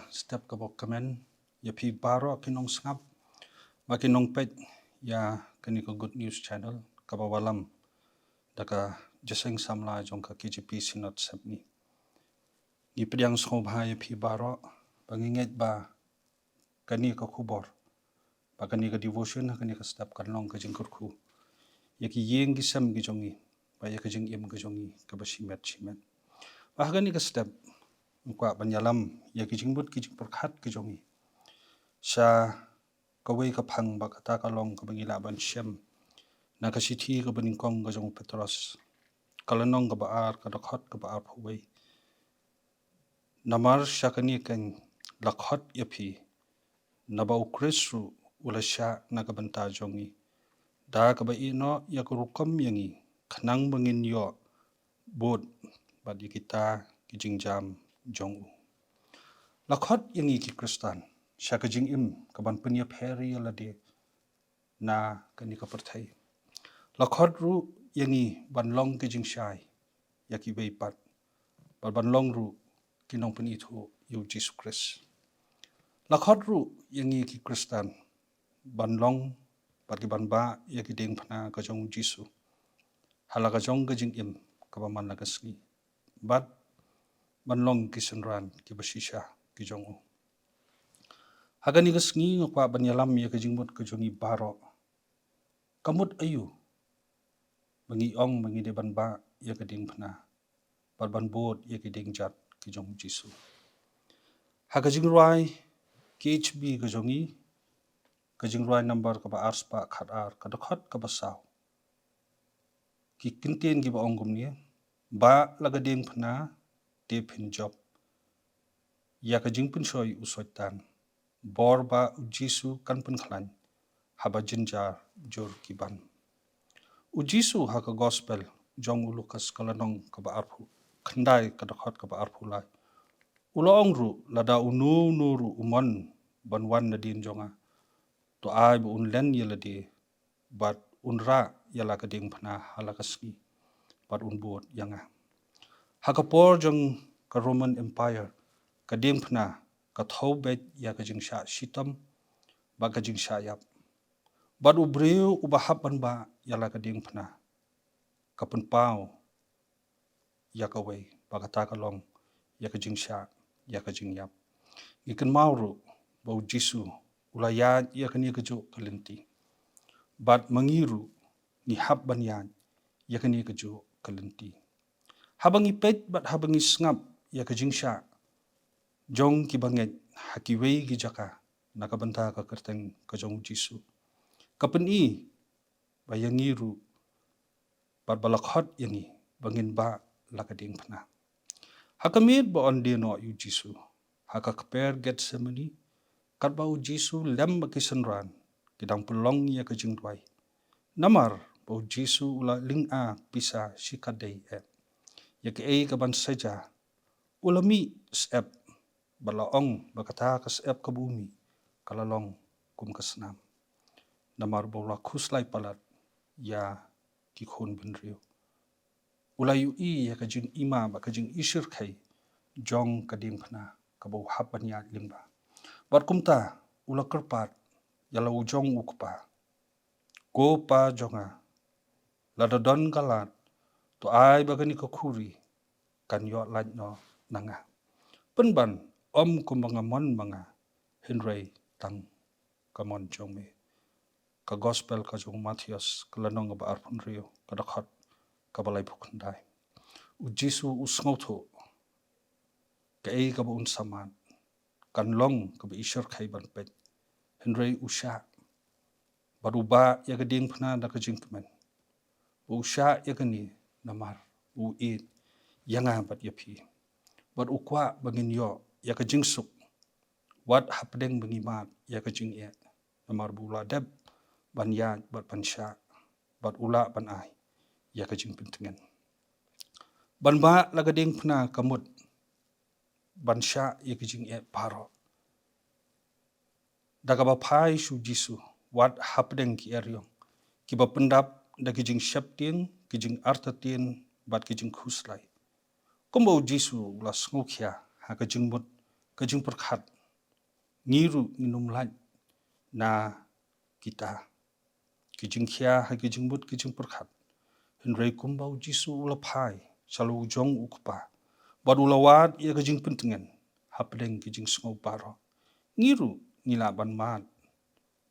step ka bok kamen ya pi baro kinong sngap ba kinong pet ya kani ko good news channel ka ba walam daka jaseng samla jong ka KGP sinot sabni ni pediang sngobha ya pi baro panginget ba kani ka khubor ba kani ka devotion kani ka step kan long ka jingkurku ya ki yeng ki sam ki jongi ba ya ka jing yem ka jongi ka ba shimet ba kani ka step kwa banyalam ya ki jingbut ki jingpurkhat ki jongi sa kawai ka phang ba kata ka long ka bangila ban shem na ka sithi ka baning kong ka jong petros kalanong ka ba ar ka dakhot ka ba ar phawai namar shakani kan lakhot ya phi naba ukrisru ulasha na ka banta jongi da ka ba ino ya ka rukam yangi khnang bangin yo bot ba di kita ki jingjam jongu lakhot yangi ki kristan shaka jing im ka ban punya pheri ala de na kani ka perthai lakhot ru yangi ban long ki jing shai ya ki bei pat ban long ru ki nong puni thu yu Jesus Christ lakhot ru yangi ki kristan ban long pati ban ba ya ki ding phana ka jong Jesus hala ka jong ka jing im ka ba man la ka sgi bat ban long ki sunran ki basisha ki jong u hagani ka sgi kwa ban yalam ya ka jingmut ka jongi baro kamut ayu bangi ong bangi de ban ba ya ka ding phana ban bot ya ki ding jat ki jong jisu haga jing rai KHB ka jongi ka jing rai number ka ba ars pa khat ar ka dakhat ka ba saw ki kinten ki ba ongum ni ba laga ding phana te phin job ya ka jing pun soi usoitan bor ba jisu kan pun khlan haba jinjar jor ki ban ujisu ha ka gospel jong ulukas kalanong ka ba arphu khandai ka dakhot ka ba arphu lai ulong ru lada unu nuru umon banwan na din jonga to ai bu unlen yela de bat unra yala ka ding phana hala ka ski bat unbot yanga ha ka por jong ka Roman Empire ka ding phana ka thobet ya ka jing sha shitam ba ka jing sha yap bat ubreu ubahap ban ba yala ka ding phana ka pun pau ya ka wei ba ka ta ka long ya ka jing sha ya ka jing yap ikan mauru bau jisu ulaya ya ka ni ka jo kalenti bat mangiru ni hab ban yan ya ka ni ka jo kalenti habangi pet bat habangi sngap ya ka jing sha jong ki banget haki wei gi jaka na ka banta ka kerteng ka jong jisu kapen I bayangiru bat balakhot yangi bangin ba lakading phana hakamit ba on de no yu jisu haka kper get semani kat ba u jisu lem ba kisanran kidang pulong ya ka jingdwai namar ba u jisu ula ling a pisa shikadei ya ke ka ban saja ulami sep balaong bakata ka sep ka bumi kalalong kum kasnam namar bola khuslai palat ya ki khon binrio ulayu I ya ka jing ima ba ka jing ishir khai jong ka ding phana ka bo hapan ya limba bat kumta ula kerpat yala ujong ukpa ko pa jonga lada don galat to ai ba ni ka khuri kan yo laj no nanga penban om kumbanga mon manga hinrei tang kamon jome ka gospel ka jong Matthias kalanong ba arpun rio ka dakhat ka balai phukhandai u jisu usngotho ka ka ba un saman kan long ka ba ishar khai ban pet hinrei usha baruba ya ka ding phana da ka jing kmen usha ya ka ni namar u e yanga bat ya phi bat ukwa bangin yo ya ka jing suk wat hapdeng bangi mat ya ka jing e namar bula deb ban ya bat ban sha bat ula ban ai ya ka jing pintengen ban ba la ka ding phana kamut ban sha ya ka jing e paro daga ba phai shu jisu wat hapdeng ki eryong ki ba pendap da ki jing shaptin ki jing artatin bat ki jing khuslai kombo jisu la sngokya ha ka jing mut ka jing perkhat ngiru nginum lan na kita kijing khia ha kijing but kijing perkhat henrei kumbau jisu ula phai salu jong ukpa badulawat ya kijing pentingan hapdeng kijing sngau paro ngiru ngilaban mat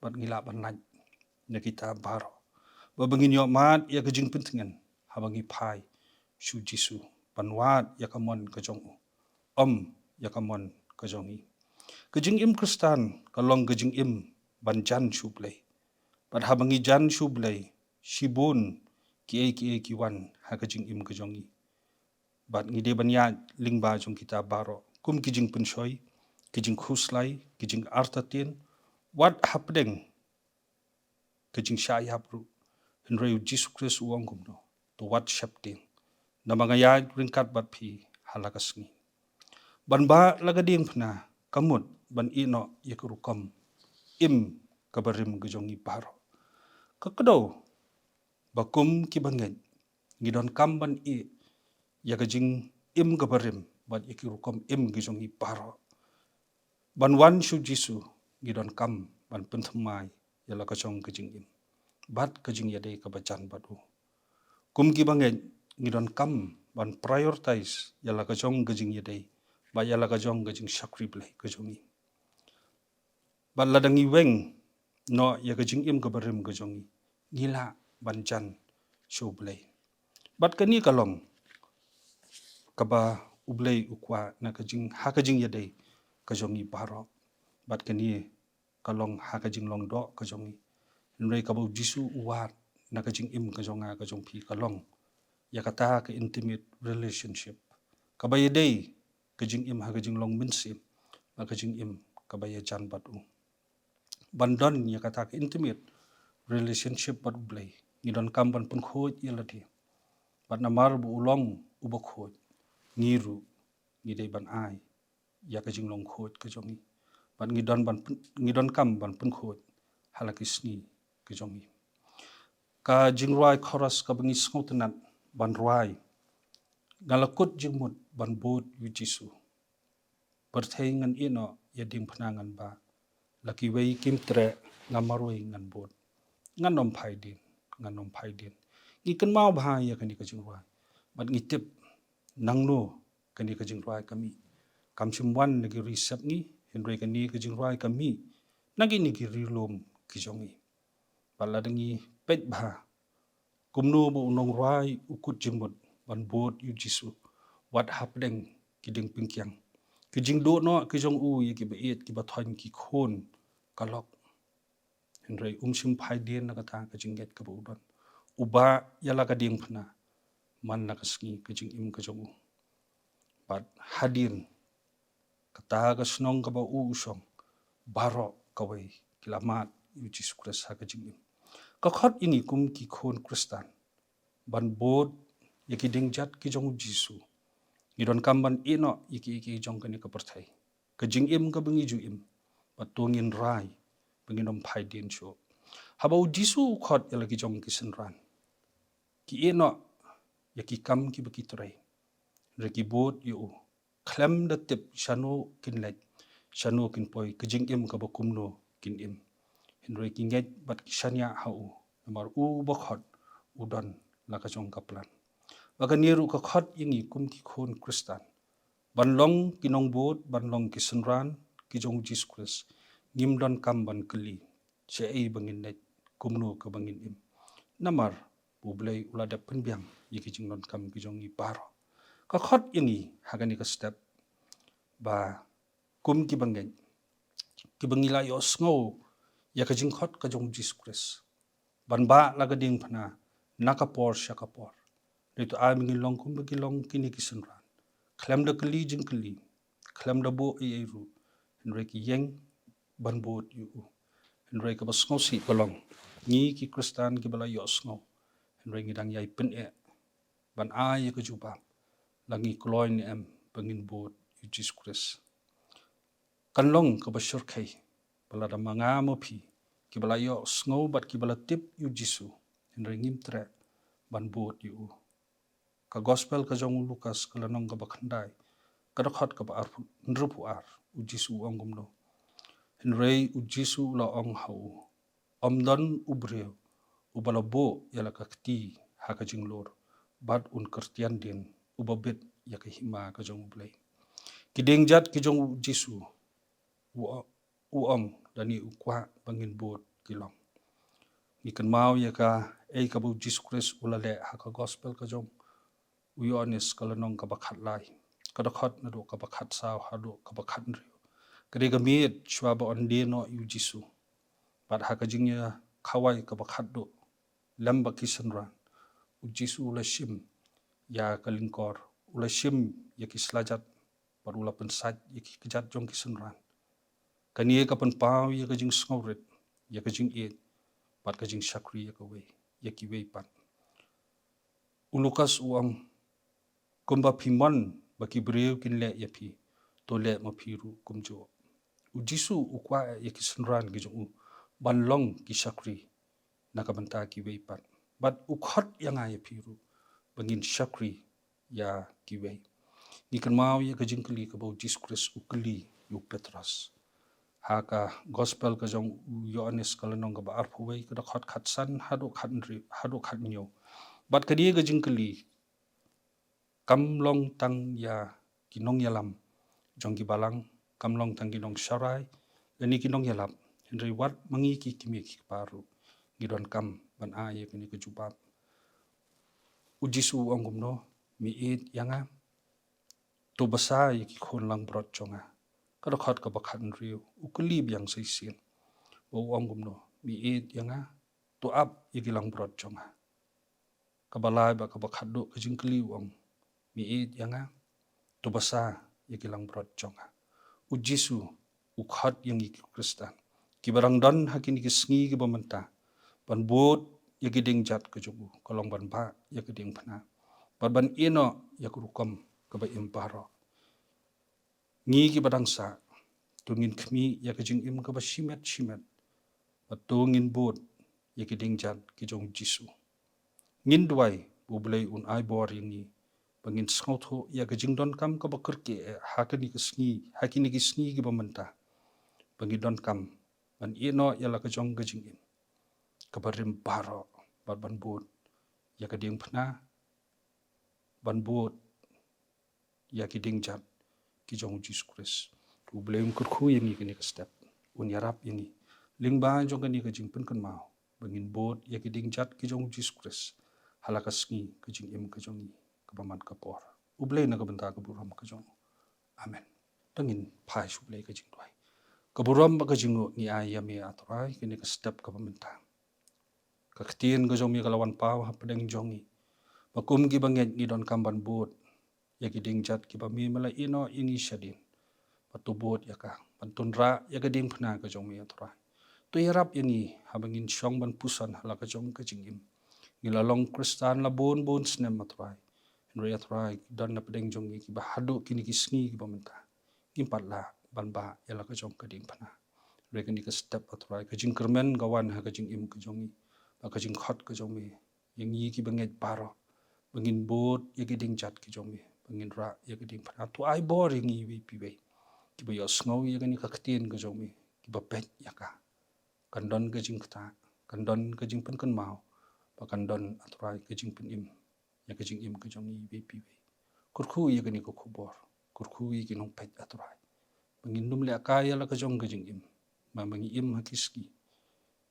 bat ngilaban lan na kita baro babengin yo mat ya kijing pentingan habangi phai shu jisu panwat ya kamon kajong ya kamon kajongi kijing im kristan kalong kijing im banjan shu play bat habangi jan shu play shibun ki wan ha kijing im kajongi bat ngide banya lingba jong kita baro kum kijing pensoi kijing khuslai kijing artatin wat hapdeng kijing syayapru henrei jisu kris uangkum no to wat shapting namangaya ringkat bat phi halakasngi banba lagading phna kamut ban ino yakurukam im kabarim gejongi baro kakdo bakum kibangen ngidon kamban yakajing im kabarim bat yakurukam im gejongi baro banwan shu jisu ngidon kam ban penthmai yala kachong kajing im bat kajing yadai kabacan batu kum kibangen ngidon kam ban prioritize yala kachong kajing yadai ba yala kajong kajing shakri blai kajongi ban ladangi weng no ya kajing im kabarim kajongi ngila banjan show blai bat kani kalong kaba ublai ukwa na kajing ha kajing yadai kajongi baro bat kani kalong ha kajing long do kajongi nrei kabu jisu uwat na kajing im kajonga kajong pi kalong ya kata ke intimate relationship kabaya dei kajing im ha kajing long minsim ba kajing im kabaya jan batu bandon ya kata ke intimate relationship bat blai ni don kamban pun khoj yalati bat namar bu ulong uba khoj ngiru ni dei ban ai ya kajing long khoj kajongi bat ngidon kam ban pun khoj halakisni kajongi ka jingrai chorus ka bengi sngotenat ban ruai galakut jingmut ban bot yu jisu perthei ngan ino yadim phnangan ba laki wei kimtre ngamaroi ngan bot nganom phaidin ngikan mau bha ya kani ka jingrai bat ngitip nangno kani ka jingrai kami kamchimwan nagi risap ngi henrei kani ka jingrai kami nagi ni ki rilom kijongi baladangi pet bha kumno bo unong rai ukut jingmut ban bot yu jisu wat hapdeng kiding pingkyang kijing do no kijong u ye ki beet ki bathon ki khon kalok henrei umsim phaiden na kata kijing get ka bodon uba yala ka ding phna man na kasngi kijing im kijong u bat hadin kata ka snong ka ba u usong baro kawai kilamat yu jisu kris ha kijing im ka khot ini kum ki khon kristan ban bot yaki ding jat ki jong jisu ngidon kamban ino yaki jong kani ka perthai ka jing im ka bengi ju im patungin rai benginom phaidin sho habau jisu khot yalaki jong ki senran ki ino yaki kam ki baki trai reki bot yu klem da tip shano kin let shano kin poi ka jing im ka bakumno kin im henrei ki nget bat ki shanya hau namar u bakhot udon laka jong kaplan baga niru ka khot yingi kum ki khon kristan banlong kinong bot banlong ki sunran ki jong jesus kris ngimdon kam ban kli che ei bangin net kumno ka bangin im namar bublai ulada penbiang yiki jingdon kam ki jong i baro ka khot yingi hagani ka step ba kum ki bangen ki bangila yo sngo ya ka jing khot ka jong jesus kris banba lagading phana nakapor shakapor itu aming long kum bagi long kini kisenran klam da kli jing kli klam da bo e ru henrei ki yeng ban bot yu henrei ka basngo si kolong ni ki kristan ki bala yo sngo henrei ngidang yai pen ban ai ka juba langi kloin em bangin bot yu jesus kris kanlong ka basur khai bala da manga mo phi ki bala yo sngo bat ki bala tip yu jisu henrei ngim tre ban bot yu ka gospel ka jong lukas ka lanong ka bakhandai ka rakhot ka ar ndrupu ar u jisu angum no Henry u Jisu la ong hau. Don ubreu ubalabo yala kakti haka jinglor. Bad un Kristian din ubabit ya hima ka jong ublay. Kiding jat ki jong Jisu uom dani ukwa bangin bot kilong. Ikan mau ya ka kabu Jisu Christ ulale haka gospel ka jong uyonis kalanong kabakat lai. Kadakot na do kabakat sao hado kabakat nriyo. Kadi gamit shwaba ondeno yu Jisu. Bad haka jingya kawai kabakat do lamba kisanran. U Jisu ula shim ya kalingkor. Ula shim ya kislajat. Bad ula pensat ya kejat jong kisanran. Kani ka pau ya kajing sngorit. Ya kajing eat. Bad kajing syakri ya kawai. Ya kiwai pan. Ulukas uang kumba pimon baki breu kin le yapi to le mapiru kumjo. U Jisu ukwa ya kisanran gijong banlong ki syakri nakabanta kiwai pan. Bad ukhot yang ya piru bangin syakri ya kiwai. Ikan mau ya kajing keli kabau Jisu Christ ukeli yu Petras. Haka gospel kajong Yohanes kalanong kaba arpuway kada khot khatsan hado khat nyo. Bad kadi kajing keli kamlong tang ya kinong yalam jong gibalang kamlong tang kinong syarai gani kinong yalam henry wat mangi ki kimi ki paru gidon kam ban aye kini kejubab u Jisu ongumno miit yanga to basa ki khon lang brot chonga kada khot ka bakhan riu ukuli biang saisin o ongumno miit yanga to up igilang brot chonga kabalai ba ka bakhado kajing kli wong miit yanga to basa igilang brot chonga u Jisu ukhot yang iki Kristan kibarang dan hakini kisngi ki bamanta ban bot yagiding jat kejubu kolong ban ba yagiding pana ban ino yakurukom kaba imparo ngi ki badangsa tungin kmi yakajing im kaba shimet batungin bot yagiding jat kijong Jisu ngin duai bublay un ai bor ini bangin skotho yakajing don kam kaba kerke hakini kisngi ki bamanta bangin don kam ban ino yala kajong kajing im kabarim paro ban bot yakading pana ban bot yakiding jat kijong Jesus Christ tu blame kurku yang ini ke step un yarap ini lingba jong kani kajing pen kan mau bangin bot yakiding jat kijong Jesus Christ halakas ngi kajing im kajong ni kabaman kapor ublay na kabanta kaburam kajong amen tangin pai ublay kajing tuai kaburam kajing ni ayami atorai kini ke step kabamenta kaktiin kajong mi kalawan pau hapadeng jongi makum ki banget ni don kamban bot yakiding jat ki bami mala ino ingi syadin patubot yaka pantunra yakading phna kajong mi atorai to yarap yani habangin syong ban pusan hala kajong kajingim nilalong Kristan la bon snem atorai henry atorai dan na padeng jongi ki bahado kini kisngi ki bamenta impat la ban ba yala kajong kading phna rekani ka step atorai kajing kermen gawan ha kajing im kajongi kajing khot kajong mi yang yi ki banget paro bangin bot yakiding jat kajong mi bangin ra yakiding phna to ai boring yi wi piwe ki ba yos ngau yakani kaktin kajong mi ki ba pet yaka kandon kajing kta kandon kajing pen kan mau pakandon atorai kajing pen im yakajing im kajong yi wi piwe kurku yakani ko khobor kurku yi kinong pet atorai bangin num le akaya la kajong kajing im ma mangi im hakiski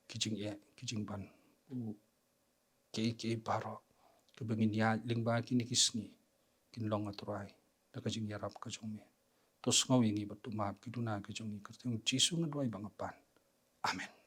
kijing ban u ke paro kebangin ya lingba kini kisni kinlong atorai da kajing yarap kajong mi tos ngau ingi batu map kiduna kajong ni kerteng Jisu ngadwai bangapan amen.